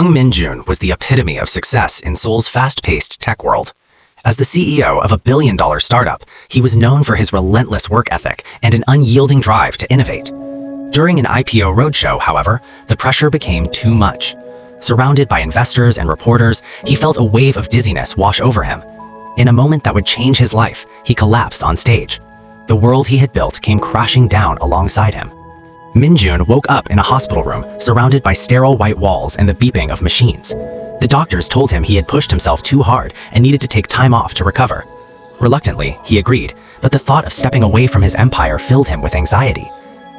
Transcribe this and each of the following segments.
Min-joon was the epitome of success in Seoul's fast-paced tech world. As the CEO of a billion-dollar startup, he was known for his relentless work ethic and an unyielding drive to innovate. During an IPO roadshow, however, the pressure became too much. Surrounded by investors and reporters, he felt a wave of dizziness wash over him. In a moment that would change his life, he collapsed on stage. The world he had built came crashing down alongside him. Min-joon woke up in a hospital room, surrounded by sterile white walls and the beeping of machines. The doctors told him he had pushed himself too hard and needed to take time off to recover. Reluctantly, he agreed, but the thought of stepping away from his empire filled him with anxiety.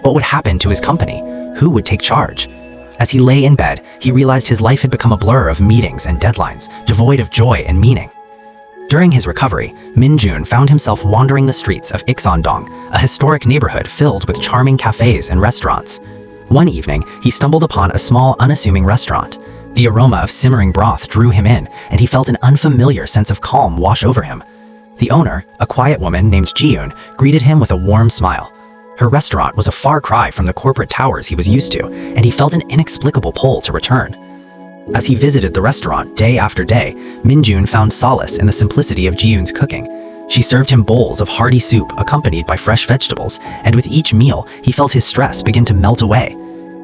What would happen to his company? Who would take charge? As he lay in bed, he realized his life had become a blur of meetings and deadlines, devoid of joy and meaning. During his recovery, Min-joon found himself wandering the streets of Iksan-dong, a historic neighborhood filled with charming cafes and restaurants. One evening, he stumbled upon a small, unassuming restaurant. The aroma of simmering broth drew him in, and he felt an unfamiliar sense of calm wash over him. The owner, a quiet woman named Ji-eun, greeted him with a warm smile. Her restaurant was a far cry from the corporate towers he was used to, and he felt an inexplicable pull to return. As he visited the restaurant day after day, Min-joon found solace in the simplicity of Ji-eun's cooking. She served him bowls of hearty soup accompanied by fresh vegetables, and with each meal, he felt his stress begin to melt away.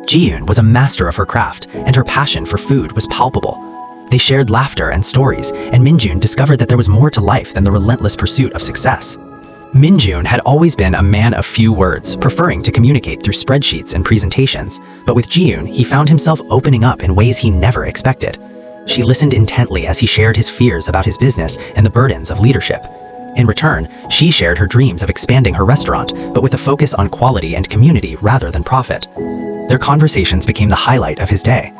Ji-eun was a master of her craft, and her passion for food was palpable. They shared laughter and stories, and Min-joon discovered that there was more to life than the relentless pursuit of success. Min-joon had always been a man of few words, preferring to communicate through spreadsheets and presentations, but with Ji-eun, he found himself opening up in ways he never expected. She listened intently as he shared his fears about his business and the burdens of leadership. In return, she shared her dreams of expanding her restaurant, but with a focus on quality and community rather than profit. Their conversations became the highlight of his day.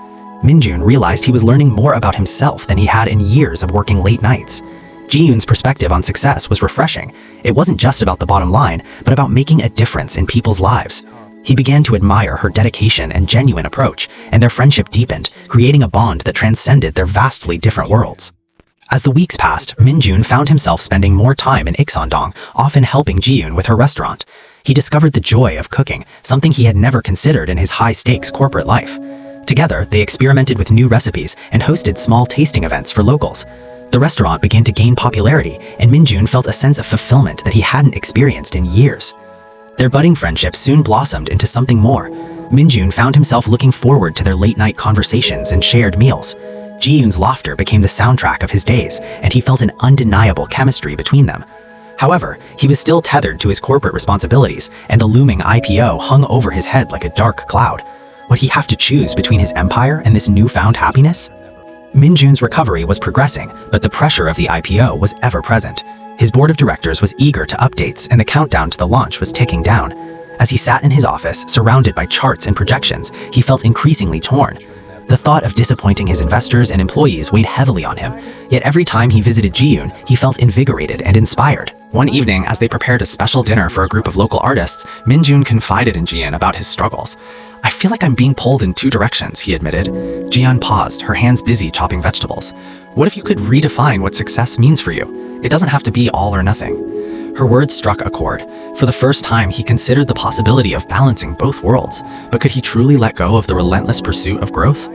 Min-joon realized he was learning more about himself than he had in years of working late nights. Ji-eun's perspective on success was refreshing. It wasn't just about the bottom line, but about making a difference in people's lives. He began to admire her dedication and genuine approach, and their friendship deepened, creating a bond that transcended their vastly different worlds. As the weeks passed, Min-joon found himself spending more time in Iksan-dong, often helping Ji-eun with her restaurant. He discovered the joy of cooking, something he had never considered in his high-stakes corporate life. Together, they experimented with new recipes and hosted small tasting events for locals. The restaurant began to gain popularity, and Min-joon felt a sense of fulfillment that he hadn't experienced in years. Their budding friendship soon blossomed into something more. Min-joon found himself looking forward to their late-night conversations and shared meals. Ji-eun's laughter became the soundtrack of his days, and he felt an undeniable chemistry between them. However, he was still tethered to his corporate responsibilities, and the looming IPO hung over his head like a dark cloud. Would he have to choose between his empire and this newfound happiness? Min-joon's recovery was progressing, but the pressure of the IPO was ever present. His board of directors was eager to updates, and the countdown to the launch was ticking down. As he sat in his office, surrounded by charts and projections, he felt increasingly torn. The thought of disappointing his investors and employees weighed heavily on him, yet every time he visited Ji-eun, he felt invigorated and inspired. One evening, as they prepared a special dinner for a group of local artists, Min-joon confided in Ji-eun about his struggles. "I feel like I'm being pulled in two directions," he admitted. Ji-eun paused, her hands busy chopping vegetables. "What if you could redefine what success means for you? It doesn't have to be all or nothing." Her words struck a chord. For the first time, he considered the possibility of balancing both worlds. But could he truly let go of the relentless pursuit of growth?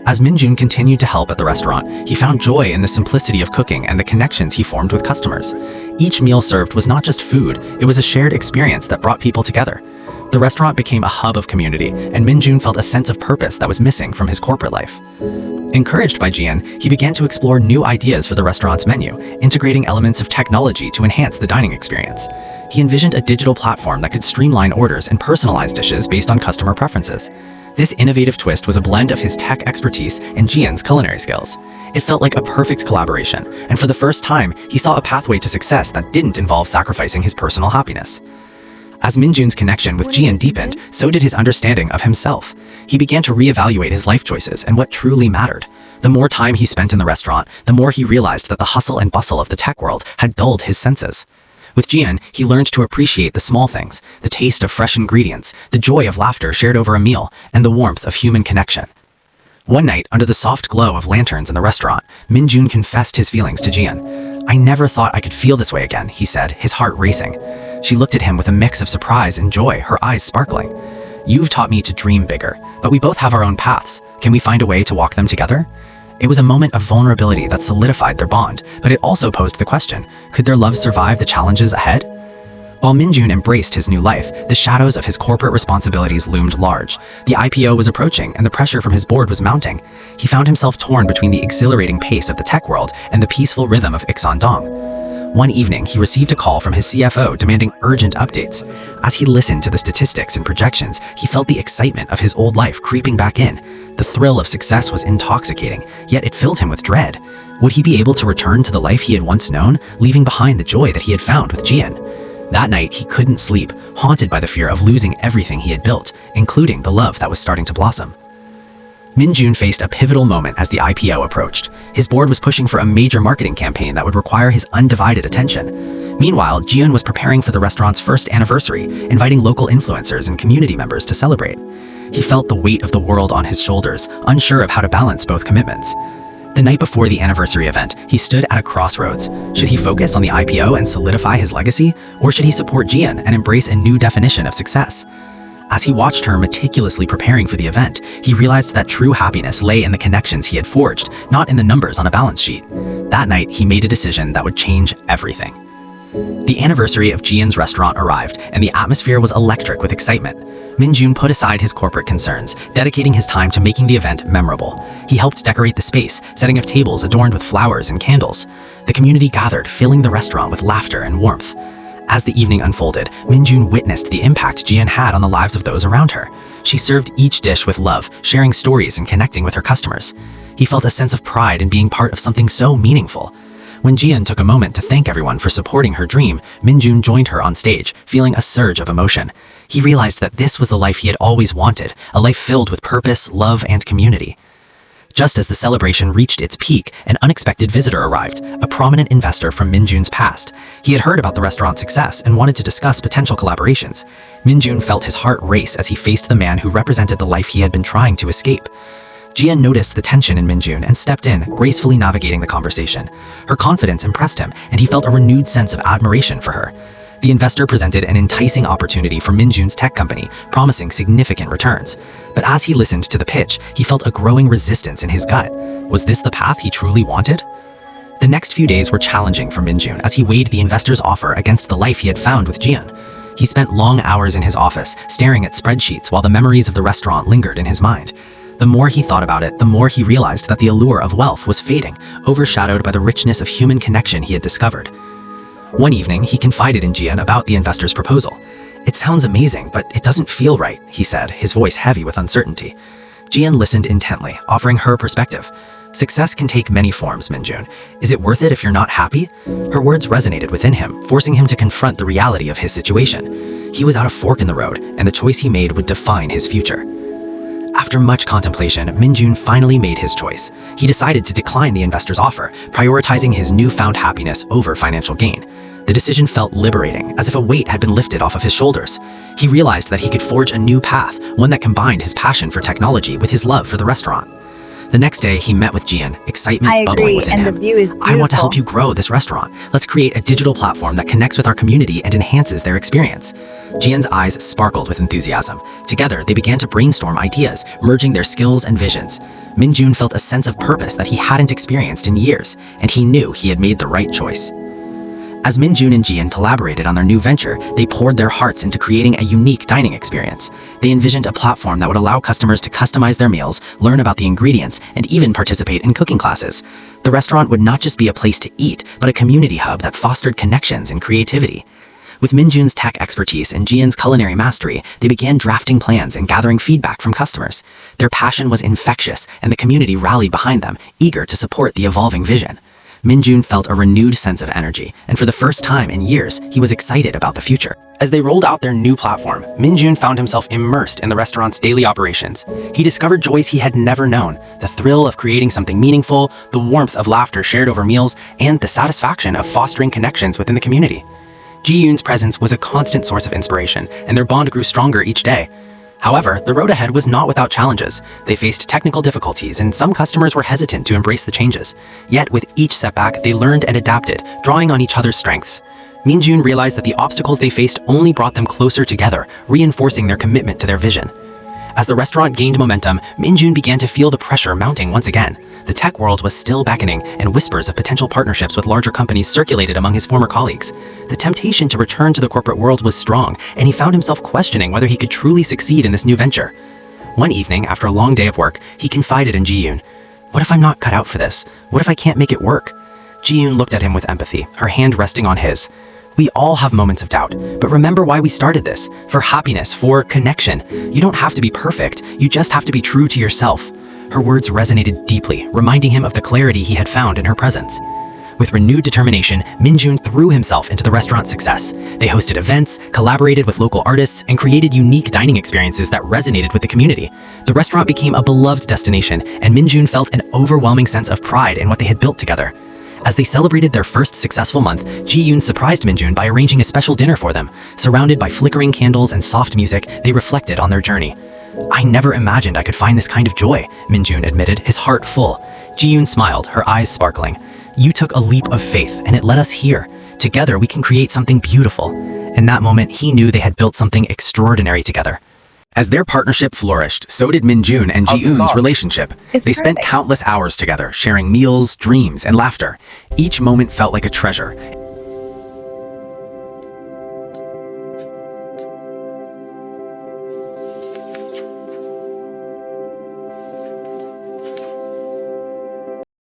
As Min-joon continued to help at the restaurant, he found joy in the simplicity of cooking and the connections he formed with customers. Each meal served was not just food, it was a shared experience that brought people together. The restaurant became a hub of community, and Min-joon felt a sense of purpose that was missing from his corporate life. Encouraged by Ji-eun, he began to explore new ideas for the restaurant's menu, integrating elements of technology to enhance the dining experience. He envisioned a digital platform that could streamline orders and personalize dishes based on customer preferences. This innovative twist was a blend of his tech expertise and Ji-eun's culinary skills. It felt like a perfect collaboration, and for the first time, he saw a pathway to success that didn't involve sacrificing his personal happiness. As Min-joon's connection with Ji-eun deepened, so did his understanding of himself. He began to reevaluate his life choices and what truly mattered. The more time he spent in the restaurant, the more he realized that the hustle and bustle of the tech world had dulled his senses. With Ji-eun, he learned to appreciate the small things, the taste of fresh ingredients, the joy of laughter shared over a meal, and the warmth of human connection. One night, under the soft glow of lanterns in the restaurant, Min-joon confessed his feelings to Ji-eun. "I never thought I could feel this way again," he said, his heart racing. She looked at him with a mix of surprise and joy, her eyes sparkling. You've taught me to dream bigger, but we both have our own paths. Can we find a way to walk them together? It was a moment of vulnerability that solidified their bond, but it also posed the question, could their love survive the challenges ahead? While Min-joon embraced his new life, the shadows of his corporate responsibilities loomed large. The IPO was approaching, and the pressure from his board was mounting. He found himself torn between the exhilarating pace of the tech world and the peaceful rhythm of Iksan-dong. One evening, he received a call from his CFO demanding urgent updates. As he listened to the statistics and projections, he felt the excitement of his old life creeping back in. The thrill of success was intoxicating, yet it filled him with dread. Would he be able to return to the life he had once known, leaving behind the joy that he had found with Ji-eun? That night, he couldn't sleep, haunted by the fear of losing everything he had built, including the love that was starting to blossom. Min-joon faced a pivotal moment as the IPO approached. His board was pushing for a major marketing campaign that would require his undivided attention. Meanwhile, Ji-eun was preparing for the restaurant's first anniversary, inviting local influencers and community members to celebrate. He felt the weight of the world on his shoulders, unsure of how to balance both commitments. The night before the anniversary event, he stood at a crossroads. Should he focus on the IPO and solidify his legacy, or should he support Ji-eun and embrace a new definition of success? As he watched her meticulously preparing for the event, he realized that true happiness lay in the connections he had forged, not in the numbers on a balance sheet. That night, he made a decision that would change everything. The anniversary of Ji-eun's restaurant arrived, and the atmosphere was electric with excitement. Min-joon put aside his corporate concerns, dedicating his time to making the event memorable. He helped decorate the space, setting up tables adorned with flowers and candles. The community gathered, filling the restaurant with laughter and warmth. As the evening unfolded, Min-joon witnessed the impact Ji-eun had on the lives of those around her. She served each dish with love, sharing stories and connecting with her customers. He felt a sense of pride in being part of something so meaningful. When Ji-eun took a moment to thank everyone for supporting her dream, Min-joon joined her on stage, feeling a surge of emotion. He realized that this was the life he had always wanted, a life filled with purpose, love, and community. Just as the celebration reached its peak, an unexpected visitor arrived, a prominent investor from Min-joon's past. He had heard about the restaurant's success and wanted to discuss potential collaborations. Min-joon felt his heart race as he faced the man who represented the life he had been trying to escape. Ji-eun noticed the tension in Min-joon and stepped in, gracefully navigating the conversation. Her confidence impressed him, and he felt a renewed sense of admiration for her. The investor presented an enticing opportunity for Min-joon's tech company, promising significant returns. But as he listened to the pitch, he felt a growing resistance in his gut. Was this the path he truly wanted? The next few days were challenging for Min-joon as he weighed the investor's offer against the life he had found with Ji-eun. He spent long hours in his office, staring at spreadsheets while the memories of the restaurant lingered in his mind. The more he thought about it, the more he realized that the allure of wealth was fading, overshadowed by the richness of human connection he had discovered. One evening, he confided in Ji-eun about the investor's proposal. "It sounds amazing, but it doesn't feel right," he said, his voice heavy with uncertainty. Ji-eun listened intently, offering her perspective. "Success can take many forms, Min-joon. Is it worth it if you're not happy?" Her words resonated within him, forcing him to confront the reality of his situation. He was at a fork in the road, and the choice he made would define his future. After much contemplation, Min-joon finally made his choice. He decided to decline the investor's offer, prioritizing his newfound happiness over financial gain. The decision felt liberating, as if a weight had been lifted off of his shoulders. He realized that he could forge a new path, one that combined his passion for technology with his love for the restaurant. The next day, he met with Ji-eun, excitement bubbling within him. The view is beautiful. "I want to help you grow this restaurant. Let's create a digital platform that connects with our community and enhances their experience." Ji-eun's eyes sparkled with enthusiasm. Together, they began to brainstorm ideas, merging their skills and visions. Min-joon felt a sense of purpose that he hadn't experienced in years, and he knew he had made the right choice. As Min-joon and Ji-eun collaborated on their new venture, they poured their hearts into creating a unique dining experience. They envisioned a platform that would allow customers to customize their meals, learn about the ingredients, and even participate in cooking classes. The restaurant would not just be a place to eat, but a community hub that fostered connections and creativity. With Min-joon's tech expertise and Ji-eun's culinary mastery, they began drafting plans and gathering feedback from customers. Their passion was infectious, and the community rallied behind them, eager to support the evolving vision. Min-joon felt a renewed sense of energy, and for the first time in years, he was excited about the future. As they rolled out their new platform, Min-joon found himself immersed in the restaurant's daily operations. He discovered joys he had never known, the thrill of creating something meaningful, the warmth of laughter shared over meals, and the satisfaction of fostering connections within the community. Ji-eun's presence was a constant source of inspiration, and their bond grew stronger each day. However, the road ahead was not without challenges. They faced technical difficulties, and some customers were hesitant to embrace the changes. Yet, with each setback, they learned and adapted, drawing on each other's strengths. Min-joon realized that the obstacles they faced only brought them closer together, reinforcing their commitment to their vision. As the restaurant gained momentum, Min-joon began to feel the pressure mounting once again. The tech world was still beckoning, and whispers of potential partnerships with larger companies circulated among his former colleagues. The temptation to return to the corporate world was strong, and he found himself questioning whether he could truly succeed in this new venture. One evening, after a long day of work, he confided in Ji-eun. "What if I'm not cut out for this? What if I can't make it work?" Ji-eun looked at him with empathy, her hand resting on his. "We all have moments of doubt, but remember why we started this. For happiness, for connection. You don't have to be perfect, you just have to be true to yourself." Her words resonated deeply, reminding him of the clarity he had found in her presence. With renewed determination, Min-joon threw himself into the restaurant's success. They hosted events, collaborated with local artists, and created unique dining experiences that resonated with the community. The restaurant became a beloved destination, and Min-joon felt an overwhelming sense of pride in what they had built together. As they celebrated their first successful month, Ji-eun surprised Min-joon by arranging a special dinner for them. Surrounded by flickering candles and soft music, they reflected on their journey. "I never imagined I could find this kind of joy," Min-joon admitted, his heart full. Ji-eun smiled, her eyes sparkling. "You took a leap of faith, and it led us here. Together, we can create something beautiful." In that moment, he knew they had built something extraordinary together. As their partnership flourished, so did Min-joon and Ji-eun's relationship. They spent countless hours together, sharing meals, dreams, and laughter. Each moment felt like a treasure,